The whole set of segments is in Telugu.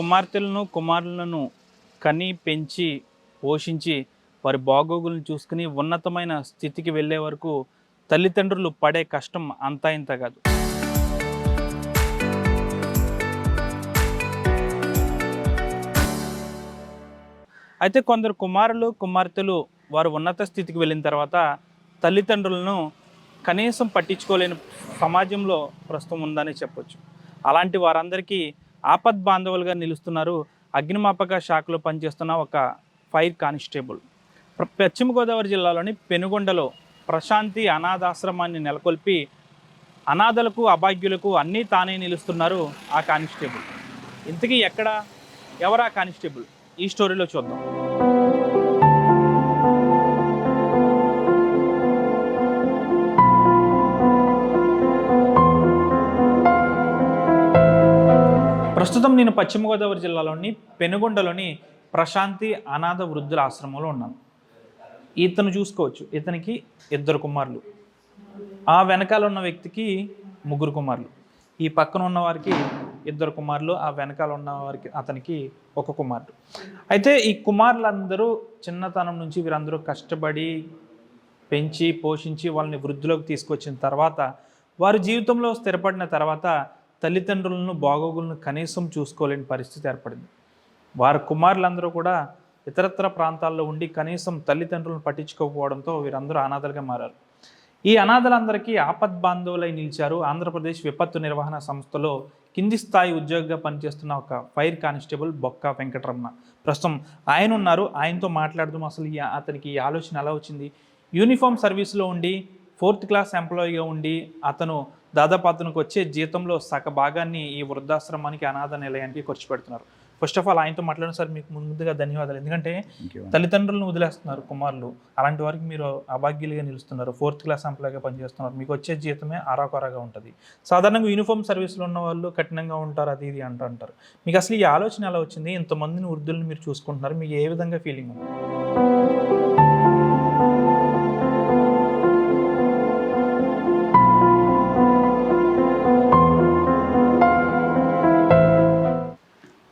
కుమార్తెలను, కుమారులను కని, పెంచి, పోషించి వారి బాగోగులను చూసుకుని ఉన్నతమైన స్థితికి వెళ్ళే వరకు తల్లిదండ్రులు పడే కష్టం అంతా ఇంత కాదు. అయితే కొందరు కుమారులు, కుమార్తెలు వారు ఉన్నత స్థితికి వెళ్ళిన తర్వాత తల్లిదండ్రులను కనీసం పట్టించుకోలేని సమాజంలో ప్రస్తుతం ఉందని చెప్పొచ్చు. అలాంటి వారందరికీ ఆపద్బాంధవులుగా నిలుస్తున్నారు అగ్నిమాపక శాఖలో పనిచేస్తున్న ఒక ఫైర్ కానిస్టేబుల్. పశ్చిమ గోదావరి జిల్లాలోని పెనుగొండలో ప్రశాంతి అనాథాశ్రమాన్ని నెలకొల్పి అనాథలకు, అభాగ్యులకు అన్నీ తానే నిలుస్తున్నారు ఆ కానిస్టేబుల్. ఇంతకీ ఎవరా కానిస్టేబుల్? ఈ స్టోరీలో చూద్దాం. ప్రస్తుతం నేను పశ్చిమ గోదావరి జిల్లాలోని పెనుగొండలోని ప్రశాంతి అనాథ వృద్ధుల ఆశ్రమంలో ఉన్నాను. ఇతను చూసుకోవచ్చు, ఇతనికి 2 కుమారులు, ఆ వెనకాల ఉన్న వ్యక్తికి 3 కుమారులు, ఈ పక్కన ఉన్న వారికి 2 కుమారులు, ఆ వెనకాల ఉన్న వారికి అతనికి 1 కుమారుడు. అయితే ఈ కుమారులందరూ చిన్నతనం నుంచి వీరందరూ కష్టపడి పెంచి పోషించి వాళ్ళని వృద్ధిలోకి తీసుకొచ్చిన తర్వాత వారి జీవితంలో స్థిరపడిన తర్వాత తల్లిదండ్రులను, బాగోగులను కనీసం చూసుకోలేని పరిస్థితి ఏర్పడింది. వారి కుమారులందరూ కూడా ఇతరత్ర ప్రాంతాల్లో ఉండి కనీసం తల్లిదండ్రులను పట్టించుకోకపోవడంతో వీరందరూ అనాథలుగా మారారు. ఈ అనాథలందరికీ ఆపద్బాంధవులై నిలిచారు ఆంధ్రప్రదేశ్ విపత్తు నిర్వహణ సంస్థలో కింది స్థాయి ఉద్యోగిగా పనిచేస్తున్న ఒక ఫైర్ కానిస్టేబుల్ బొక్క వెంకటరమణ. ప్రస్తుతం ఆయన ఉన్నారు. ఆయనతో మాట్లాడదాం. అసలు అతనికి ఈ ఆలోచన ఎలా వచ్చింది? యూనిఫామ్ సర్వీస్లో ఉండి 4th క్లాస్ ఎంప్లాయీగా ఉండి అతను దాదాపు అతనికి వచ్చే జీతంలో సగ భాగాన్ని ఈ వృద్ధాశ్రమానికి, అనాథ నిలయానికి ఖర్చు పెడుతున్నారు. ఫస్ట్ ఆఫ్ ఆల్ ఆయనతో మాట్లాడిన సార్ మీకు ముందుగా ధన్యవాదాలు. ఎందుకంటే తల్లిదండ్రులను వదిలేస్తున్నారు కుమారులు, అలాంటి వారికి మీరు అభాగ్యులుగా నిలుస్తున్నారు. 4th క్లాస్ ఎంప్లాయీగా పనిచేస్తున్నారు. మీకు వచ్చే జీతమే అరాకొరగా ఉంటుంది. సాధారణంగా యూనిఫామ్ సర్వీస్లో ఉన్న వాళ్ళు కఠినంగా ఉంటారు, అది ఇది అంటారు. మీకు అసలు ఈ ఆలోచన ఎలా వచ్చింది? ఇంతమందిని వృద్ధులను మీరు చూసుకుంటున్నారు, మీకు ఏ విధంగా ఫీలింగ్ ఉంది?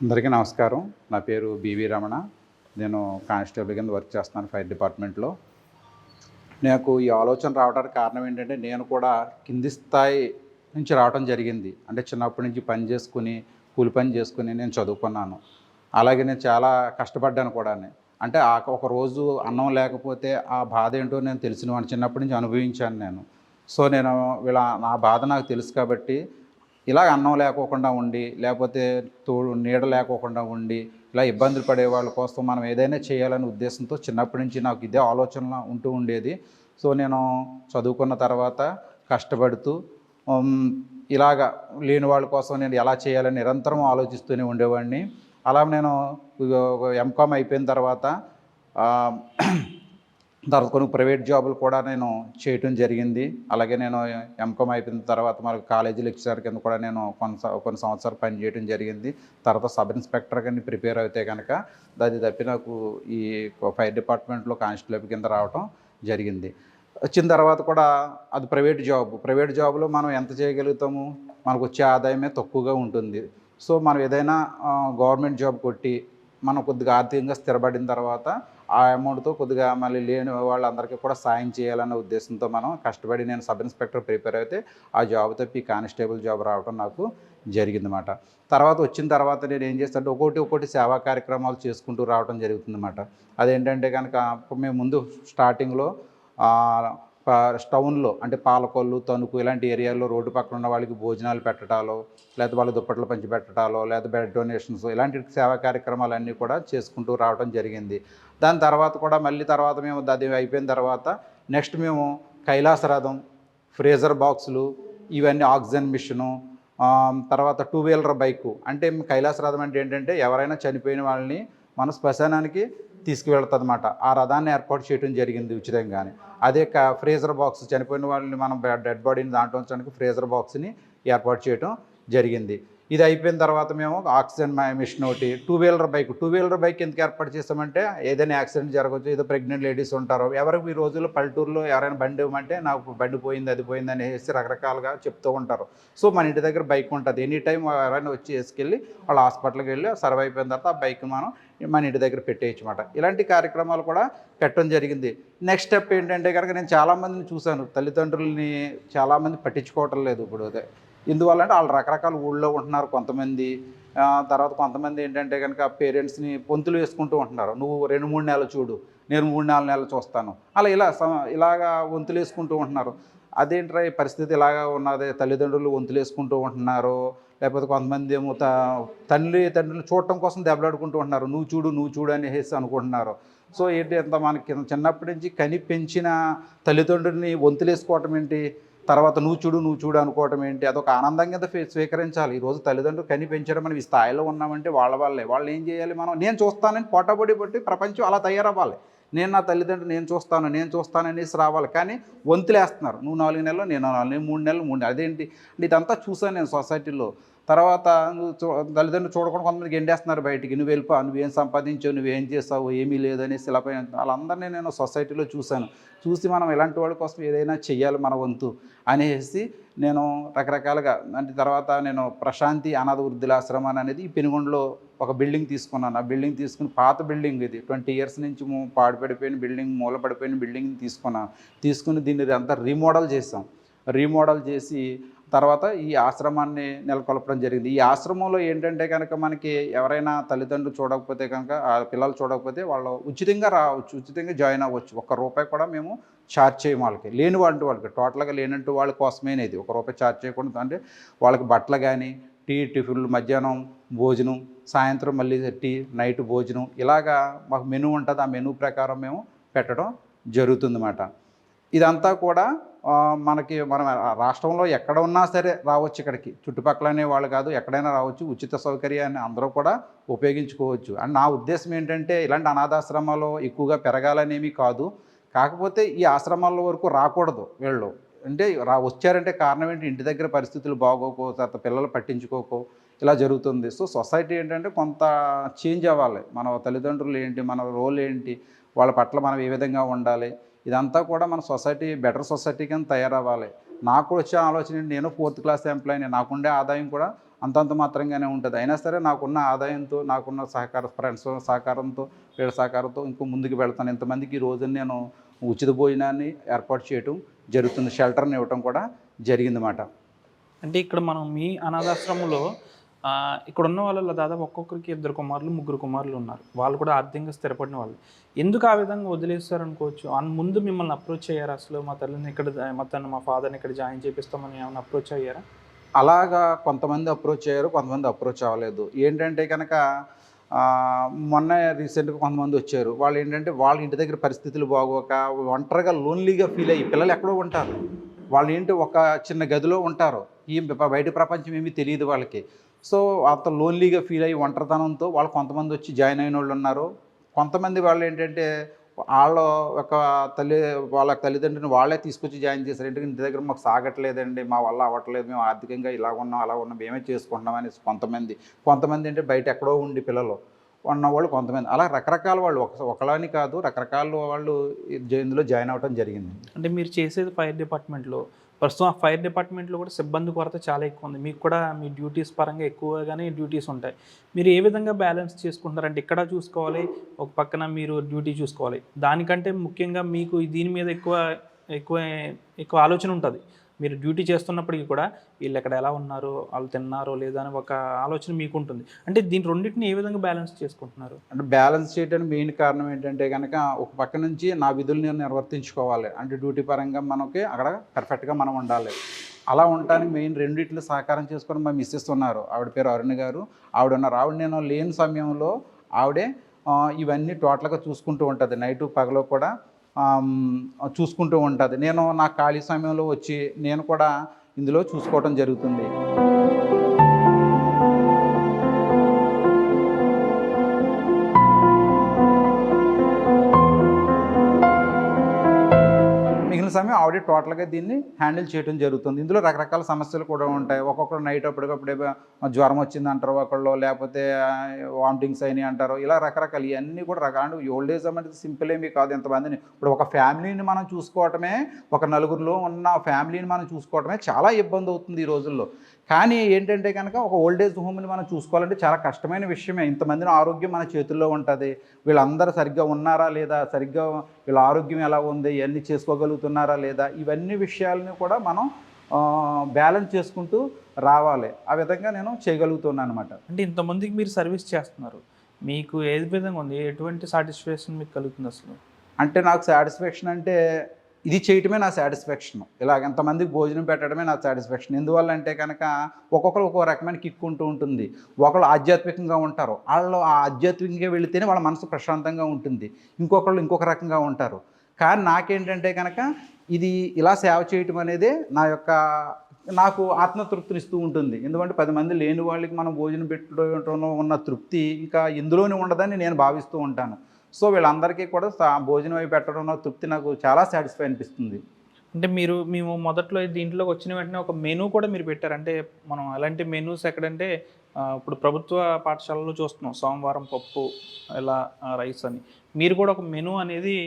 అందరికీ నమస్కారం. నా పేరు బివి రమణ. నేను కానిస్టేబుల్ కింద వర్క్ చేస్తున్నాను ఫైర్ డిపార్ట్మెంట్లో. నాకు ఈ ఆలోచన రావడానికి కారణం ఏంటంటే, నేను కూడా కింది స్థాయి నుంచి రావడం జరిగింది. అంటే చిన్నప్పటి నుంచి కూలి పని చేసుకుని నేను చదువుకున్నాను. అలాగే నేను చాలా కష్టపడ్డాను కూడా. అంటే ఒక రోజు అన్నం లేకపోతే ఆ బాధ ఏంటో నేను తెలిసిన వాడిని, చిన్నప్పటి నుంచి అనుభవించాను నేను. సో నేను నా బాధ నాకు తెలుసు కాబట్టి ఇలా అన్నం లేకోకుండా ఉండి, లేకపోతే నీడ లేకోకుండా ఉండి, ఇలా ఇబ్బందులు పడే వాళ్ళ కోసం మనం ఏదైనా చేయాలనే ఉద్దేశంతో చిన్నప్పటి నుంచి నాకు ఇదే ఆలోచన ఉంటూ ఉండేది. సో నేను చదువుకున్న తర్వాత కష్టపడుతూ ఇలాగా లేని వాళ్ళ కోసం నేను ఎలా చేయాలని నిరంతరం ఆలోచిస్తూనే ఉండేవాడిని. అలా నేను ఎంకామ్ అయిపోయిన తర్వాత కొన్ని ప్రైవేట్ జాబులు కూడా నేను చేయటం జరిగింది. అలాగే నేను ఎంకామ్ అయిపోయిన తర్వాత మరి కాలేజీ లెక్చరర్ కింద కూడా నేను కొన్ని సంవత్సరాలు పనిచేయడం జరిగింది. తర్వాత సబ్ ఇన్స్పెక్టర్ కానీ ప్రిపేర్ అయితే కనుక అది తప్పి నాకు ఈ ఫైర్ డిపార్ట్మెంట్లో కానిస్టేబుల్ కింద రావటం జరిగింది. వచ్చిన తర్వాత కూడా అది ప్రైవేట్ జాబ్లో మనం ఎంత చేయగలుగుతాము? మనకు వచ్చే ఆదాయమే తక్కువగా ఉంటుంది. సో మనం ఏదైనా గవర్నమెంట్ జాబ్ కొట్టి మనం కొద్దిగా ఆర్థికంగా స్థిరపడిన తర్వాత ఆ అమౌంట్తో కొద్దిగా మళ్ళీ లేని వాళ్ళందరికీ కూడా సాయం చేయాలనే ఉద్దేశంతో మనం కష్టపడి నేను సబ్ ఇన్స్పెక్టర్ ప్రిపేర్ అయితే ఆ జాబ్ తప్పి కానిస్టేబుల్ జాబ్ రావడం నాకు జరిగిందన్నమాట. వచ్చిన తర్వాత నేను ఏం చేస్తానంటే ఒక్కొక్కటి సేవా కార్యక్రమాలు చేసుకుంటూ రావడం జరుగుతుందన్నమాట. అదేంటంటే కనుక మేము ముందు స్టార్టింగ్లో టౌన్లో అంటే పాలకొల్లు, తణుకు ఇలాంటి ఏరియాల్లో రోడ్డు పక్కన ఉన్న వాళ్ళకి భోజనాలు పెట్టడాలో, లేకపోతే వాళ్ళ దుప్పట్లు పంచి పెట్టడాలో, లేదా బెడ్ డొనేషన్స్ ఇలాంటి సేవా కార్యక్రమాలన్నీ కూడా చేసుకుంటూ రావడం జరిగింది. దాని తర్వాత కూడా మేము అది అయిపోయిన తర్వాత నెక్స్ట్ మేము కైలాసరథం, ఫ్రేజర్ బాక్సులు, ఇవన్నీ ఆక్సిజన్ మిషను, తర్వాత 2 వీలర్ బైకు. అంటే కైలాసరథం అంటే ఏంటంటే ఎవరైనా చనిపోయిన వాళ్ళని మన శ్మశానానికి తీసుకువెళ్తుందన్నమాట. ఆ రథాన్ని ఏర్పాటు చేయడం జరిగింది ఉచితంగానే. అదే ఫ్రేజర్ బాక్స్, చనిపోయిన వాళ్ళని మనం డెడ్ బాడీని దాంట్లో ఉంచడానికి ఫ్రేజర్ బాక్స్ని ఏర్పాటు చేయడం జరిగింది. ఇది అయిపోయిన తర్వాత మేము ఆక్సిజన్ మిషన్ ఒకటి, టూ వీలర్ బైక్ ఎందుకు ఏర్పాటు చేస్తామంటే ఏదైనా యాక్సిడెంట్ జరగవచ్చు, ఏదో ప్రెగ్నెంట్ లేడీస్ ఉంటారు, ఎవరికి ఈ రోజుల్లో పల్లెటూరులో ఎవరైనా బండి ఇవ్వమంటే నాకు బండి పోయింది అది పోయింది అనేసి రకరకాలుగా చెప్తూ ఉంటారు. సో మన ఇంటి దగ్గర బైక్ ఉంటుంది, ఎనీ టైం ఎవరైనా వచ్చి వేసుకెళ్ళి వాళ్ళు హాస్పిటల్కి వెళ్ళి సర్వ్ అయిపోయిన తర్వాత ఆ బైక్ మనం మన ఇంటి దగ్గర పెట్టేయచ్చు అన్నమాట. ఇలాంటి కార్యక్రమాలు కూడా పెట్టడం జరిగింది. నెక్స్ట్ స్టెప్ ఏంటంటే కనుక నేను చాలామందిని చూశాను, తల్లిదండ్రులని చాలామంది పట్టించుకోవటం లేదు. ఇప్పుడు ఎందువల్ల అంటే వాళ్ళు రకరకాల ఊళ్ళో ఉంటున్నారు కొంతమంది, తర్వాత కొంతమంది ఏంటంటే కనుక పేరెంట్స్ని పొంతులు వేసుకుంటూ ఉంటున్నారు. నువ్వు 2-3 నెలలు చూడు, నేను 3-4 నెలలు చూస్తాను, అలా ఇలాగా వంతులు వేసుకుంటూ ఉంటున్నారు. అదేంట్రా ఈ పరిస్థితి ఇలాగా ఉన్నది, తల్లిదండ్రులు వంతులు వేసుకుంటూ ఉంటున్నారు, లేకపోతే కొంతమంది ఏమో తండ్రులు చూడటం కోసం దెబ్బలాడుకుంటూ ఉంటున్నారు, నువ్వు చూడు అనేసి అనుకుంటున్నారు. సో ఏంటి అంత మనకి చిన్నప్పటి నుంచి కని పెంచిన తల్లిదండ్రులని వంతులేసుకోవటం ఏంటి, తర్వాత నువ్వు చూడు అనుకోవటం ఏంటి, అదొక ఆనందం కింద స్వీకరించాలి. ఈరోజు తల్లిదండ్రులు కని పెంచడం మనం ఈ స్థాయిలో ఉన్నామంటే వాళ్ళే వాళ్ళు ఏం చేయాలి, నేను చూస్తానని పోటాబడి బట్టి ప్రపంచం అలా తయారవ్వాలి. నా తల్లిదండ్రులు నేను చూస్తాను అనేసి రావాలి. కానీ వంతులేస్తున్నారు, నువ్వు 4 నెలలు నేను 4 నెలలు, 3 నెలలు 3 నెలలు, అదేంటి అంటే ఇదంతా చూసాను నేను సొసైటీలో. తర్వాత తల్లిదండ్రులు చూడకుండా కొంతమందికి ఎండేస్తున్నారు బయటికి, నువ్వేం సంపాదించావు, నువ్వేం చేసావు, ఏమీ లేదనేసి ఇలా వాళ్ళందరినీ నేను సొసైటీలో చూసి మనం ఇలాంటి వాళ్ళ కోసం ఏదైనా చెయ్యాలి మన వంతు అనేసి నేను రకరకాలుగా అంటే తర్వాత నేను ప్రశాంతి అనాథ వృద్ధులాశ్రమం అనేది ఈ పెనుగొండలో ఒక బిల్డింగ్ తీసుకున్నాను. ఆ బిల్డింగ్ తీసుకుని పాత బిల్డింగ్ ఇది 20 years నుంచి పాడుపడిపోయిన బిల్డింగ్, మూలపడిపోయిన బిల్డింగ్ తీసుకుని దీన్ని అంతా రీమోడల్ చేసి తర్వాత ఈ ఆశ్రమాన్ని నెలకొల్పడం జరిగింది. ఈ ఆశ్రమంలో ఏంటంటే కనుక మనకి ఎవరైనా తల్లిదండ్రులు చూడకపోతే కనుక ఆ పిల్లలు చూడకపోతే వాళ్ళు ఉచితంగా రావచ్చు, ఉచితంగా జాయిన్ అవ్వచ్చు. ₹1 కూడా మేము ఛార్జ్ చేయము వాళ్ళకి, వాళ్ళకి టోటల్గా లేనంటూ వాళ్ళ కోసమేనేది. ₹1 ఛార్జ్ చేయకుండా అంటే వాళ్ళకి బట్టలు కానీ, టిఫిన్లు, మధ్యాహ్నం భోజనం, సాయంత్రం మళ్ళీ టీ, నైట్ భోజనం, ఇలాగా మాకు మెనూ ఉంటుంది. ఆ మెనూ ప్రకారం మేము పెట్టడం జరుగుతుందన్నమాట. ఇదంతా కూడా మన రాష్ట్రంలో ఎక్కడ ఉన్నా సరే రావచ్చు ఇక్కడికి, చుట్టుపక్కలనే వాళ్ళు కాదు, ఎక్కడైనా రావచ్చు, ఉచిత సౌకర్యాన్ని అందరూ కూడా ఉపయోగించుకోవచ్చు. అండ్ నా ఉద్దేశం ఏంటంటే ఇలాంటి అనాథాశ్రమాలు ఎక్కువగా పెరగాలనేమి కాదు, కాకపోతే ఈ ఆశ్రమాల వరకు రాకూడదు వీళ్ళు. అంటే వచ్చారంటే కారణం ఏంటి, ఇంటి దగ్గర పరిస్థితులు బాగోకో, తర్వాత పిల్లలు పట్టించుకోకో ఇలా జరుగుతుంది. సో సొసైటీ ఏంటంటే కొంత చేంజ్ అవ్వాలి. మన తల్లిదండ్రులు ఏంటి, మన రోల్ ఏంటి, వాళ్ళ పట్ల మనం ఏ విధంగా ఉండాలి, ఇదంతా కూడా మన బెటర్ సొసైటీ కింద తయారవ్వాలి. నాకు వచ్చే ఆలోచన, నేను 4th class ఎంప్లాయీని, నాకుండే ఆదాయం కూడా అంతంత మాత్రంగానే ఉంటుంది. అయినా సరే నాకున్న ఆదాయంతో, నాకున్న ఫ్రెండ్స్ సహకారంతో, వీళ్ళ సహకారంతో ఇంకో ముందుకు వెళ్తాను. ఇంతమందికి ఈ రోజున నేను ఉచిత భోజనాన్ని ఏర్పాటు చేయడం జరుగుతుంది, షెల్టర్ని ఇవ్వటం కూడా జరిగిందన్నమాట. అంటే ఇక్కడ మనం మీ అనాథాశ్రమంలో ఇక్కడ ఉన్న వాళ్ళలో దాదాపు ఒక్కొక్కరికి 2 కుమారులు 3 కుమారులు ఉన్నారు. వాళ్ళు కూడా ఆర్థికంగా స్థిరపడిన వాళ్ళు. ఎందుకు ఆ విధంగా వదిలేస్తారు అనుకోవచ్చు? ముందు మిమ్మల్ని అప్రోచ్ అయ్యారా అసలు? మా ఫాదర్ని ఇక్కడ జాయిన్ చేపిస్తామని ఏమైనా అప్రోచ్ అయ్యారా? అలాగా కొంతమంది అప్రోచ్ అయ్యారు, కొంతమంది అప్రోచ్ అవ్వలేదు. ఏంటంటే కనుక మొన్న రీసెంట్గా కొంతమంది వచ్చారు. వాళ్ళు ఏంటంటే వాళ్ళ ఇంటి దగ్గర పరిస్థితులు బాగోక ఒంటరిగా లోన్లీగా ఫీల్ అయ్యి, పిల్లలు ఎక్కడో ఉంటారు, వాళ్ళు ఏంటి ఒక చిన్న గదిలో ఉంటారు, బయట ప్రపంచం ఏమీ తెలియదు వాళ్ళకి. సో అంత లోన్లీగా ఫీల్ అయ్యి ఒంటరితనంతో వాళ్ళు కొంతమంది వచ్చి జాయిన్ అయిన వాళ్ళు ఉన్నారు. కొంతమంది వాళ్ళు ఏంటంటే వాళ్ళ తల్లిదండ్రుని వాళ్ళే తీసుకొచ్చి జాయిన్ చేశారు. ఎందుకంటే ఇంటి దగ్గర మాకు సాగట్లేదండి, మా వల్ల అవ్వట్లేదు, మేము ఆర్థికంగా ఇలా ఉన్నాం అలా ఉన్నాం, మేమే చేసుకుంటున్నాం అనేసి కొంతమంది అంటే బయట ఎక్కడో ఉండి పిల్లలు ఉన్నవాళ్ళు కొంతమంది, అలా రకరకాల వాళ్ళు, ఒకళ్ళని కాదు రకరకాల వాళ్ళు ఇందులో జాయిన్ అవ్వడం జరిగింది. అంటే మీరు చేసేది ఫైర్ డిపార్ట్మెంట్లో, ప్రస్తుతం ఆ ఫైర్ డిపార్ట్మెంట్లో కూడా సిబ్బంది కొరత చాలా ఎక్కువ ఉంది. మీకు కూడా మీ డ్యూటీస్ పరంగా ఎక్కువగానే డ్యూటీస్ ఉంటాయి. మీరు ఏ విధంగా బ్యాలెన్స్ చేసుకుంటారంటే ఇక్కడ చూసుకోవాలి, ఒక పక్కన మీరు డ్యూటీ చూసుకోవాలి, దానికంటే ముఖ్యంగా మీకు దీని మీద ఎక్కువ ఆలోచన ఉంటుంది. మీరు డ్యూటీ చేస్తున్నప్పటికీ కూడా వీళ్ళు ఎక్కడ ఎలా ఉన్నారు, వాళ్ళు తిన్నారో లేదా అని ఒక ఆలోచన మీకు ఉంటుంది. అంటే దీని రెండింటిని ఏ విధంగా బ్యాలెన్స్ చేసుకుంటున్నారు? అంటే బ్యాలెన్స్ చేయడానికి మెయిన్ కారణం ఏంటంటే కనుక ఒక పక్క నుంచి నా విధులు నేను నిర్వర్తించుకోవాలి, అంటే డ్యూటీ పరంగా మనకి అక్కడ పర్ఫెక్ట్గా మనం ఉండాలి. అలా ఉండటానికి మెయిన్ రెండింటిని సహకారం చేసుకొని మా మిస్సెస్ ఉన్నారు, ఆవిడ పేరు అరుణ్ గారు, ఆవిడ ఉన్నారు. ఆవిడ నేను లేని సమయంలో ఆవిడే ఇవన్నీ టోటల్గా చూసుకుంటూ ఉంటుంది, నైటు పగలో కూడా చూసుకుంటూ ఉంటుంది. నేను నా ఖాళీ సమయంలో వచ్చి నేను కూడా ఇందులో చూసుకోవడం జరుగుతుంది. మిగిలిన మిగిలిన సమయం ఆవిడే టోటల్గా దీన్ని హ్యాండిల్ చేయడం జరుగుతుంది. ఇందులో రకరకాల సమస్యలు కూడా ఉంటాయి. ఒక్కొక్కరు నైట్ అప్పటికప్పుడే జ్వరం వచ్చింది అంటారు ఒకళ్ళు, లేకపోతే వామిటింగ్స్ అయినాయి అంటారు. ఇలా రకరకాలు ఇవన్నీ కూడా రకాలు. ఓల్డ్ ఏజ్ అనేది సింపుల్ ఏమీ కాదు. ఎంతమందిని ఇప్పుడు ఒక ఫ్యామిలీని మనం చూసుకోవటమే, ఒక నలుగురిలో ఉన్న ఫ్యామిలీని మనం చూసుకోవటమే చాలా ఇబ్బంది అవుతుంది ఈ రోజుల్లో. కానీ ఏంటంటే కనుక ఒక ఓల్డ్ ఏజ్ హోమ్ని మనం చూసుకోవాలంటే చాలా కష్టమైన విషయమే. ఇంతమందిని ఆరోగ్యం మన చేతుల్లో ఉంటుంది. వీళ్ళందరూ సరిగ్గా ఉన్నారా లేదా, సరిగ్గా వీళ్ళ ఆరోగ్యం ఎలా ఉంది, ఇవన్నీ చేసుకోగలుగుతున్నారా లేదా, ఇవన్నీ విషయాలని కూడా మనం బ్యాలెన్స్ చేసుకుంటూ రావాలి. ఆ విధంగా నేను చేయగలుగుతున్నాను అనమాట. అంటే ఇంతమందికి మీరు సర్వీస్ చేస్తున్నారు, మీకు ఏ విధంగా ఉంది, ఎటువంటి సాటిస్ఫాక్షన్ మీకు కలుగుతుంది అసలు? అంటే నాకు సాటిస్ఫాక్షన్ అంటే ఇది చేయటమే నా సాటిస్ఫాక్షన్. ఇలాగ ఎంతమందికి భోజనం పెట్టడమే నా సాటిస్ఫాక్షన్. ఎందువల్ల అంటే కనుక ఒక్కొక్కరు ఒక్కో రకమైన కిక్ ఉంటూ ఉంటుంది. ఒకళ్ళు ఆధ్యాత్మికంగా ఉంటారు, వాళ్ళు ఆ ఆధ్యాత్మికంగా వెళితేనే వాళ్ళ మనసు ప్రశాంతంగా ఉంటుంది. ఇంకొకళ్ళు ఇంకొక రకంగా ఉంటారు. కానీ నాకేంటంటే కనుక ఇది ఇలా సేవ చేయటం అనేది నాకు ఆత్మతృప్తినిస్తూ ఉంటుంది. ఎందుకంటే 10 మంది లేని వాళ్ళకి మనం భోజనం పెట్టడంలో ఉన్న తృప్తి ఇంకా ఎందులోనే ఉండదని నేను భావిస్తూ ఉంటాను. సో వీళ్ళందరికీ కూడా భోజనం అవి పెట్టడంలో తృప్తి నాకు చాలా సాటిస్ఫై అనిపిస్తుంది. అంటే మేము మొదట్లో దీంట్లోకి వచ్చిన వెంటనే ఒక మెనూ కూడా మీరు పెట్టారు. అంటే మనం అలాంటి మెనూస్ ఎక్కడంటే ఇప్పుడు ప్రభుత్వ పాఠశాలలో చూస్తున్నాం, సోమవారం పప్పు, ఇలా రైస్ అని. మీరు కూడా ఒక మెనూ అనేది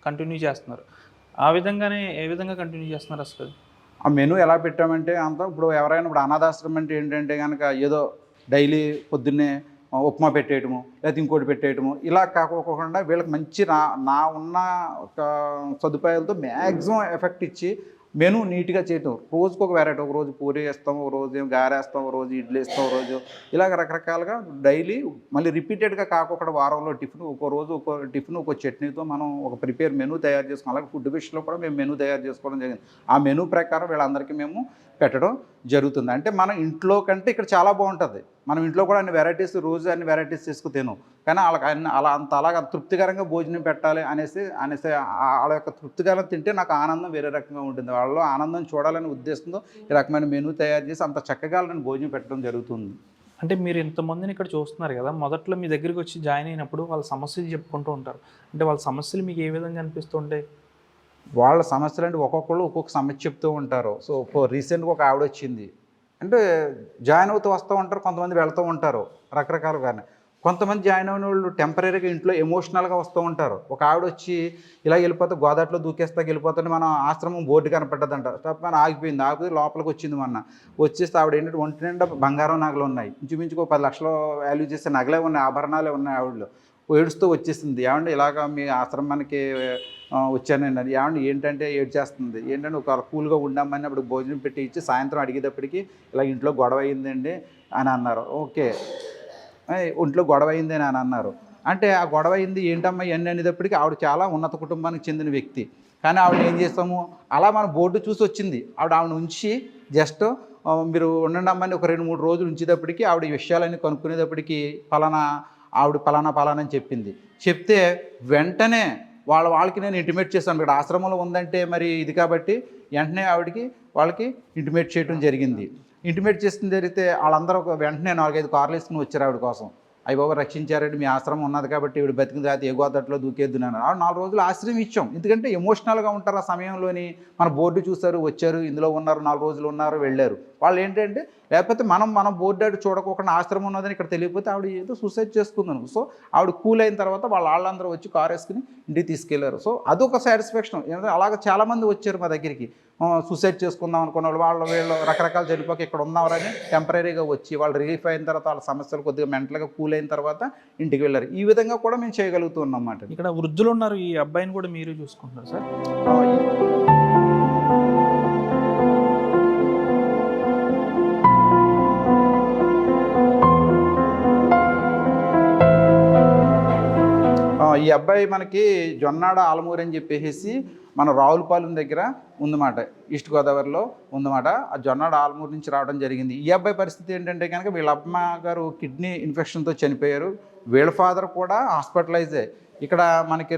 కంటిన్యూ చేస్తున్నారు. ఆ విధంగానే ఏ విధంగా కంటిన్యూ చేస్తున్నారు అసలు? ఆ మెనూ ఎలా పెట్టామంటే ఇప్పుడు ఎవరైనా ఇప్పుడు అనాథాశ్రమం అంటే ఏంటంటే కనుక ఏదో డైలీ పొద్దున్నే ఉప్మా పెట్టేయటము, లేకపోతే ఇంకోటి పెట్టేయటము, ఇలా కాకోకుండా వీళ్ళకి మంచి నా ఉన్న ఒక సదుపాయాలతో మ్యాక్సిమం ఎఫెక్ట్ ఇచ్చి మెనూ నీట్గా చేయటం. రోజుకు ఒక వెరైటీ, ఒక రోజు పూరి వేస్తాం, ఒక రోజు గారేస్తాం, ఒక రోజు ఇడ్లీ వేస్తాం, ఒక రోజు ఇలాగ రకరకాలుగా డైలీ మళ్ళీ రిపీటెడ్గా కాకుండా వారంలో టిఫిన్, ఒక్కో రోజు ఒక్కో టిఫిన్ ఒక్కో చట్నీతో మనం ఒక ప్రిపేర్ మెనూ తయారు చేసుకున్నాం. అలాగే ఫుడ్ విషయంలో కూడా మేము మెనూ తయారు చేసుకోవడం జరిగింది. ఆ మెనూ ప్రకారం వీళ్ళందరికీ మేము పెట్టడం జరుగుతుంది. అంటే మన ఇంట్లో కంటే ఇక్కడ చాలా బాగుంటుంది. మనం ఇంట్లో కూడా అన్ని వెరైటీస్, రోజు అన్ని వెరైటీస్ చేసుకు తినాం. కానీ వాళ్ళకి అలాగా తృప్తికరంగా భోజనం పెట్టాలి అనేసి వాళ్ళ యొక్క తృప్తికరంగా తింటే నాకు ఆనందం వేరే రకంగా ఉంటుంది. వాళ్ళలో ఆనందం చూడాలనే ఉద్దేశంతో ఈ రకమైన మెనూ తయారు చేసి అంత చక్కగా నేను భోజనం పెట్టడం జరుగుతుంది. అంటే మీరు ఇంతమందిని ఇక్కడ చూస్తున్నారు కదా, మొదట్లో మీ దగ్గరికి వచ్చి జాయిన్ అయినప్పుడు వాళ్ళ సమస్యలు చెప్పుకుంటూ ఉంటారు. అంటే వాళ్ళ సమస్యలు మీకు ఏ విధంగా అనిపిస్తుంటాయి? వాళ్ళ సమస్యలు అంటే ఒక్కొక్కళ్ళు ఒక్కొక్క సమస్య చెప్తూ ఉంటారు. సో రీసెంట్గా ఒక ఆవిడ వచ్చింది. అంటే జాయిన్ అవుతూ వస్తూ ఉంటారు, కొంతమంది వెళ్తూ ఉంటారు రకరకాలుగానే. కొంతమంది జాయిన్ అయిన వాళ్ళు టెంపరీగా ఇంట్లో ఎమోషనల్గా వస్తూ ఉంటారు. ఒక ఆవిడ వచ్చి ఇలా వెళ్ళిపోతే గోదాట్లో దూకేస్తాకి వెళ్ళిపోతుంటే మన ఆశ్రమం బోర్డు కనపడ్డదంట. స్టాప్ మన ఆగిపోయి లోపలికి వచ్చింది. వచ్చేస్తే ఆవిడ ఏంటంటే ఒంటి నిండా బంగారం నగలు ఉన్నాయి, ఇంచుమించుకు 10 లక్షలు వాల్యూ చేసే నగలే ఉన్నాయి, ఆభరణాలే ఉన్నాయి. ఆవిడలో ఏడుస్తూ వచ్చేసింది. ఏమంటే ఇలాగ మీ ఆశ్రమానికి వచ్చానండి అని. ఏమంటే ఏంటంటే ఏడ్చేస్తుంది. ఏంటంటే ఒక కూల్గా ఉండమని అప్పుడు భోజనం పెట్టి ఇచ్చి సాయంత్రం అడిగేటప్పటికి ఇలా ఇంట్లో గొడవ అయిందండి అని అన్నారు. ఓకే, ఒంట్లో గొడవ అయింది అని అన్నారు. అంటే ఆ గొడవ అయింది ఏంటమ్మా ఇవన్నీ అనేటప్పటికీ ఆవిడ చాలా ఉన్నత కుటుంబానికి చెందిన వ్యక్తి. కానీ ఆవిడ ఏం చేస్తాము, అలా మన బోర్డు చూసి వచ్చింది. ఆవిడ ఉంచి జస్ట్ మీరు ఉండండి అమ్మని ఒక 2-3 రోజులు ఉంచేటప్పటికి ఆవిడ ఈ విషయాలన్నీ కనుక్కునేటప్పటికి ఆవిడ పలానా అని చెప్పింది. చెప్తే వెంటనే వాళ్ళకి నేను ఇంటిమేట్ చేశాను. ఇక్కడ ఆశ్రమంలో ఉందంటే మరి ఇది కాబట్టి వెంటనే వాళ్ళకి ఇంటిమేట్ చేయడం జరిగింది. ఇంటిమేట్ చేసిన జరిగితే వాళ్ళందరూ వెంటనే 4-5 కార్లు వేసుకుని వచ్చారు ఆవిడ కోసం. అయ్య బాబు రక్షించారండి, మీ ఆశ్రమం ఉన్నది కాబట్టి ఈవిడ బతికిన తర్వాత ఏ గోదాట్లో దూకేద్దు నేను. 4 రోజులు ఆశ్రయం ఇచ్చాం. ఎందుకంటే ఎమోషనల్గా ఉంటారు ఆ సమయంలోని. మన బోర్డు చూశారు, వచ్చారు, ఇందులో ఉన్నారు, 4 రోజులు ఉన్నారు, వెళ్ళారు. వాళ్ళు ఏంటంటే లేకపోతే మనం బోర్డు అటు చూడకోకుండా ఆశ్రమం ఉన్నదని ఇక్కడ తెలియకపోతే ఆవిడ ఏదో సూసైడ్ చేసుకుందాను. సో ఆవిడ కూల్ అయిన తర్వాత వాళ్ళందరూ వచ్చి కారు వేసుకుని ఇంటికి తీసుకెళ్లారు. సో అదొక సాటిస్ఫాక్షన్. ఎందుకంటే అలాగే చాలామంది వచ్చారు మా దగ్గరికి, సూసైడ్ చేసుకుందాం అనుకున్న వీళ్ళు రకరకాలు చనిపోక ఇక్కడ ఉన్నారని టెంపరీగా వచ్చి వాళ్ళు రిలీఫ్ అయిన తర్వాత వాళ్ళ సమస్యలు కొద్దిగా మెంటల్గా కూల్ అయిన తర్వాత ఇంటికి వెళ్ళారు. ఈ విధంగా కూడా మేము చేయగలుగుతున్నాం అన్నమాట. ఇక్కడ వృద్ధులు ఉన్నారు, ఈ అబ్బాయిని కూడా మీరు చూసుకుంటున్నారు సార్? ఈ అబ్బాయి మనకి జొన్నాడ ఆలమూరు అని చెప్పేసి మన రావులపాలెం దగ్గర ఉందన్నమాట, ఈస్ట్ గోదావరిలో ఉందన్నమాట. ఆ జొన్నాడ ఆలమూరు నుంచి రావడం జరిగింది. ఈ అబ్బాయి పరిస్థితి ఏంటంటే కనుక వీళ్ళ అమ్మ గారు కిడ్నీ ఇన్ఫెక్షన్తో చనిపోయారు. వీళ్ళ ఫాదర్ కూడా హాస్పిటలైజే. ఇక్కడ మనకి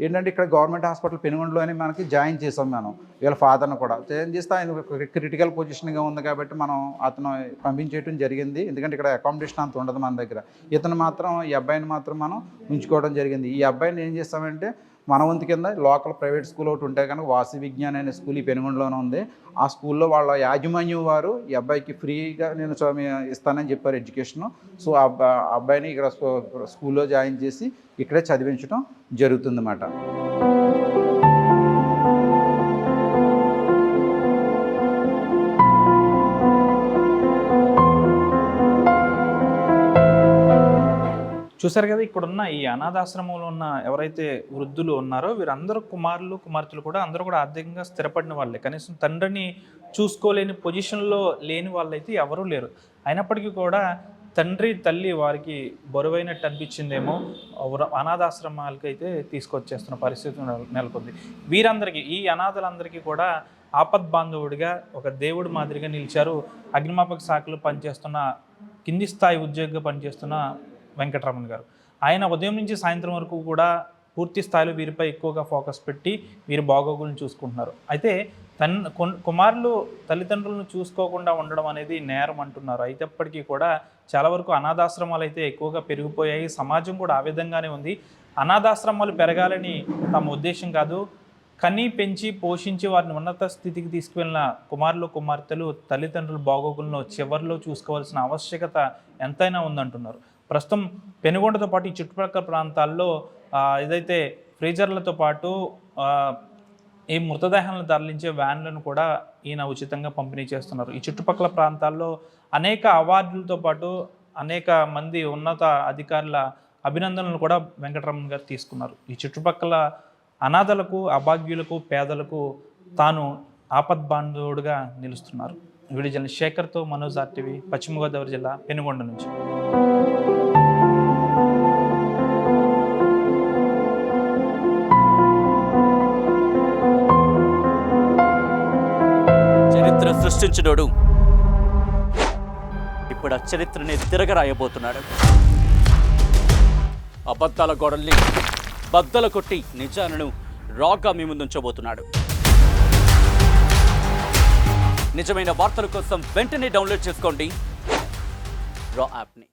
ఏంటంటే ఇక్కడ గవర్నమెంట్ హాస్పిటల్ పెనుగొండలోనే మనకి జాయిన్ చేసాం మనం వీళ్ళ ఫాదర్ని కూడా. జాయిన్ చేస్తే ఆయన క్రిటికల్ పొజిషన్గా ఉంది కాబట్టి మనం అతను పంపించేయడం జరిగింది. ఎందుకంటే ఇక్కడ అకామిడేషన్ అంత ఉండదు మన దగ్గర. ఈ అబ్బాయిని మాత్రం మనం ఉంచుకోవడం జరిగింది. ఈ అబ్బాయిని ఏం చేస్తామంటే మన వంతు కింద లోకల్ ప్రైవేట్ స్కూల్ ఒకటి ఉంటే కనుక వాసు విజ్ఞాన్ అనే స్కూల్ ఈ పెనుగొండలోనే ఉంది. ఆ స్కూల్లో వాళ్ళ యాజమాన్యం వారు ఈ అబ్బాయికి ఫ్రీగా నేను ఇస్తానని చెప్పారు ఎడ్యుకేషను. సో ఆ అబ్బాయిని ఇక్కడ స్కూల్లో జాయిన్ చేసి ఇక్కడే చదివించడం జరుగుతుందన్నమాట. చూసారు కదా, ఇక్కడున్న ఈ అనాథాశ్రమంలో ఉన్న ఎవరైతే వృద్ధులు ఉన్నారో వీరందరూ కుమారులు కుమార్తెలు కూడా అందరూ కూడా ఆర్థికంగా స్థిరపడిన వాళ్ళే. కనీసం తండ్రిని చూసుకోలేని పొజిషన్లో లేని వాళ్ళైతే ఎవరూ లేరు. అయినప్పటికీ కూడా తండ్రి తల్లి వారికి బరువైనట్టు అనిపించిందేమో అనాథాశ్రమాలకి అయితే తీసుకొచ్చేస్తున్న పరిస్థితి నెలకొంది. వీరందరికీ, ఈ అనాథలందరికీ కూడా ఆపద్ బాంధవుడిగా ఒక దేవుడి మాదిరిగా నిలిచారు అగ్నిమాపక శాఖలో పనిచేస్తున్న కింది స్థాయి ఉద్యోగిగా పనిచేస్తున్న వెంకటరమణ గారు. ఆయన ఉదయం నుంచి సాయంత్రం వరకు కూడా పూర్తి స్థాయిలో వీరిపై ఎక్కువగా ఫోకస్ పెట్టి వీరి బాగోగులను చూసుకుంటున్నారు. అయితే కుమారులు తల్లిదండ్రులను చూసుకోకుండా ఉండడం అనేది నేరం అంటున్నారు. అయినప్పటికీ కూడా చాలా వరకు అనాథాశ్రమాలు అయితే ఎక్కువగా పెరిగిపోయాయి. సమాజం కూడా ఆ విధంగానే ఉంది. అనాథాశ్రమాలు పెరగాలని తమ ఉద్దేశం కాదు, కని పెంచి పోషించి వారిని ఉన్నత స్థితికి తీసుకువెళ్ళిన కుమారులు కుమార్తెలు తల్లిదండ్రుల బాగోగులను చివరిలో చూసుకోవాల్సిన ఆవశ్యకత ఎంతైనా ఉందంటున్నారు. ప్రస్తుతం పెనుగొండతో పాటు ఈ చుట్టుపక్కల ప్రాంతాల్లో ఏదైతే ఫ్రీజర్లతో పాటు ఈ మృతదేహాలను తరలించే వ్యాన్లను కూడా ఈయన ఉచితంగా పంపిణీ చేస్తున్నారు. ఈ చుట్టుపక్కల ప్రాంతాల్లో అనేక అవార్డులతో పాటు అనేక మంది ఉన్నత అధికారుల అభినందనలు కూడా వెంకటరమణ గారు తీసుకున్నారు. ఈ చుట్టుపక్కల అనాథలకు, అభాగ్యులకు, పేదలకు తాను ఆపద్బాంధవుడుగా నిలుస్తున్నారు. వీడియో జర్నలిస్ట్ శేఖర్తో మనోజ్ RTV, పశ్చిమ గోదావరి జిల్లా పెనుగొండ నుంచి. చరిత్ర సృష్టించినోడు ఇప్పుడు ఆ చరిత్రని తిరగరాయబోతున్నాడు. అబద్ధాల గోడల్ని బద్దల కొట్టి నిజాలను రాగా మీ ముందుంచబోతున్నాడు. నిజమైన వార్తల కోసం వెంటనే డౌన్లోడ్ చేసుకోండి రా యాప్ని.